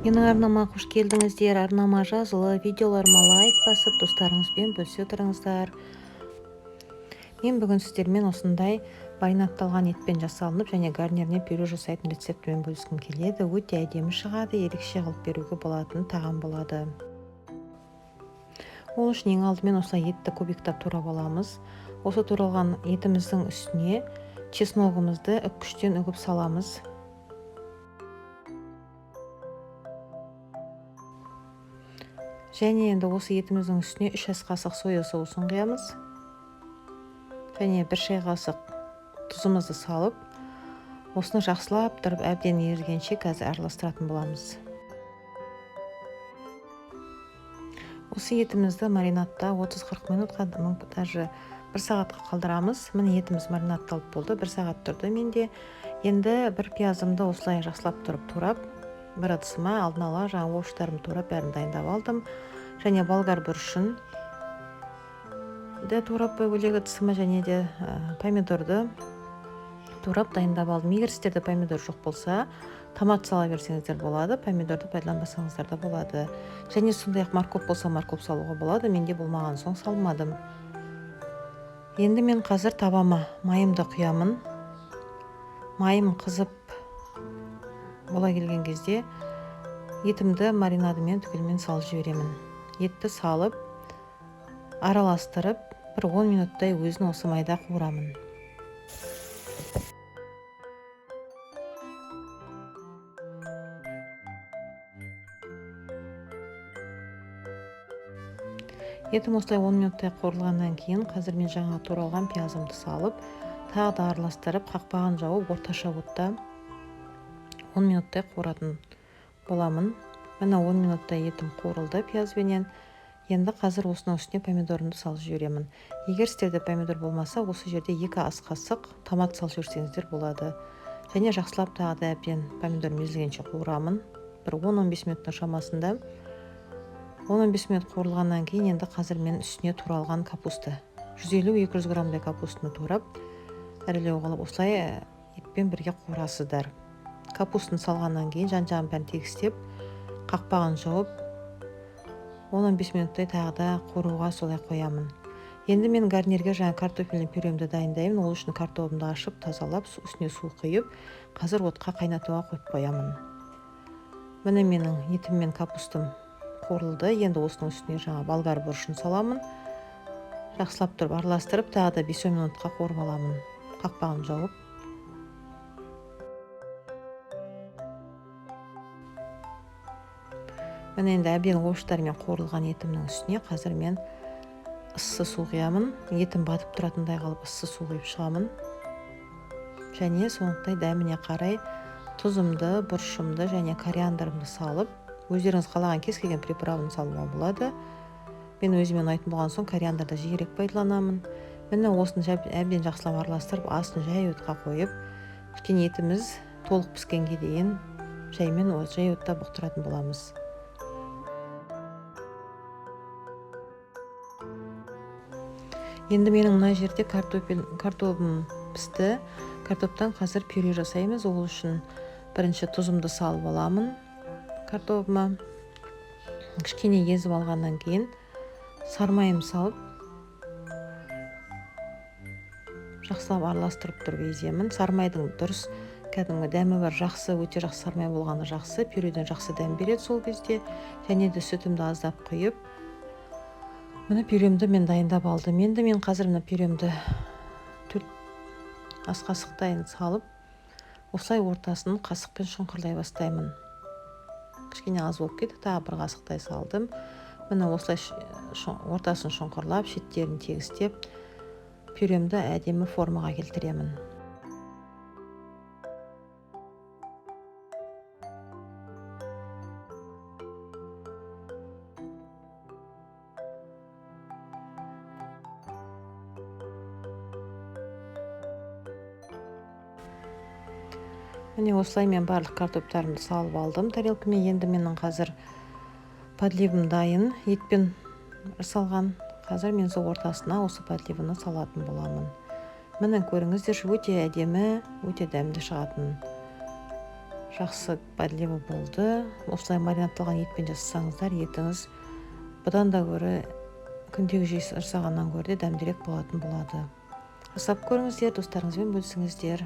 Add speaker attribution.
Speaker 1: Менің арнама қош келдіңіздер. Арнама жазылы, видеоларыма лайк басып, достарыңызбен бөлісе отырыңыздар. Мен бүгін сіздермен осындай маринадталған етпен жасалынып және гарниріне пюре жасайтын рецептімен бөліскім келеді. Өте әдемі шығады, ерекше қылып беруге болатын тағам болады. Ол үшін ең алдымен осылай етті кубиктап турап аламыз. Осы туралған етіміздің үстіне чесногымызды үккіштен үгіп саламыз. Және енді осы етіміздің үстіне 3 ас қасық соя соусын құямыз. Және 1 шай қасық тұзымызды салып, осыны жақсылап тұрып әбден ерігенше қазір араластыратын боламыз. Осы етімізді маринадта 30-40 минутқа, даже 1 сағатқа қалдырамыз. Міне етіміз маринадталып болды, 1 сағат тұрды менде. Енді бір пиязымды осылай жақсылап тұрып турап, бір ыдысыма алдын ала жаңа овощтарымды турап бәрін дайындап алдым. Және болгар бұрышын де турап бөлек ыдысыма, және де помидорды турап дайындап алдым. Егер сіздерде помидор жоқ болса, томат сала берсеңіздер болады, помидорды пайдаланбасаңыздар да болады. Және сондай-ақ морков болса, морков салуға болады. Менде болмаған соң салмадым. Енді мен қазір табама майымды құямын. Майым қызып бола келген кезде етімді маринадымен түгелмен салып жіберемін. Етті салып, араластырып, бір 10 минуттай өзін осы майда қуырамын. Етім осылай 10 минуттай қуырылғаннан кейін, қазір мен жаңа туралған пиязымды салып, тағы да араластырып, қақпағын жауып, орташа отта 10 минуттай қуыратын боламын. Мына 10 минуттай етім қуырылды пиязбенен. Енді қазір осының үстіне помидорымды салып жіберемін. Егер сіздерде помидор болмаса, осы жерде 2 ас қасық томат салып жіберсеңіздер болады. Және жақсылап тағы да әбден помидор мезілгенше қуырамын. Бір 10-15 минуттың шамасында. 10-15 минут қуырылғаннан кейін енді қазір мен үстіне туралған капуста. 150-200 граммдай капустаны турап, ірілеу қылып осылай етпен бірге қуырасыздар. Капустаны салғаннан кейін жан-жағын бәрін тегістеп, қақпағын жауып, 10-15 минуттай тағы да қуыруға солай қоямын. Енді мен гарнирге жаңа картофельный пюремді дайындаймын. Ол үшін картофелімді ашып, тазалап, үстіне су құйып, қазір отқа қайнатуға қойып қоямын. Міне менің етім мен капустам қуырылды. Енді осының үстіне жаңа болгар бұрышын саламын. Жақсылап тұрып араластырып, тағы да 5-10 минутқа қуырып аламын. Қақпағын жауып. Міне енді әбден овощтармен қуырылған етімнің үстіне қазір мен ыссы су құямын. Етім батып тұратындай қалып ыссы су құйып шығамын. Және соңықтай дәміне қарай тұзымды, бұрышымды және кориандрымды салып, өздеріңіз қалаған кез келген приправаны салуға болады. Мен өзіме ұнайтын болған соң кориандрды жиірек пайдаланамын. Міне осыны әбден жақсылап араластырып, астын жай отқа қойып, кішкене етіміз толық піскенге дейін жаймен жай отта бұқтыратын боламыз. Енді менің мына жерде картопым пісті. Картоптан қазір пюре жасаймыз. Ол үшін бірінші тұзымды салып аламын. Картопыма кішкене езіп алғаннан кейін сармайым салып, жақсылап араластырып тұрып еземін. Сармайдың дұрыс кәдімгі дәмі бар, жақсы, өте жақсы сармай болғаны жақсы. Пюреден жақсы дәм береді сол кезде. Және де сүтімді аздап құйып, міне пюремді мен дайындап алдым. Енді мен қазір мына пюремді 4 ас қасықтайын салып, осылай ортасын қасықпен шұңқырлай бастаймын. Кішкене аз болып кетті, тағы 1 қасықтай салдым. Міне осылай ортасын шұңқырлап, шеттерін тегістеп, пюремді әдемі формаға келтіремін. Міне осылай мен барлық картоптарымды салып алдым тарелкамен. Енді менің қазір подливым дайын. Етпен салған. Қазір мен сол ортасына осы подливаны салатын боламын. Міне көріңіздер, өте әдемі, өте дәмді шығатын жақсы подлива болды. Осылай маринадталған етпен жасасаңыздар, етіңіз бұдан да гөрі күндегі жасағаннан гөрі де дәмдірек болатын болады. Жасап көріңіздер, достарыңызбен бөлісіңіздер.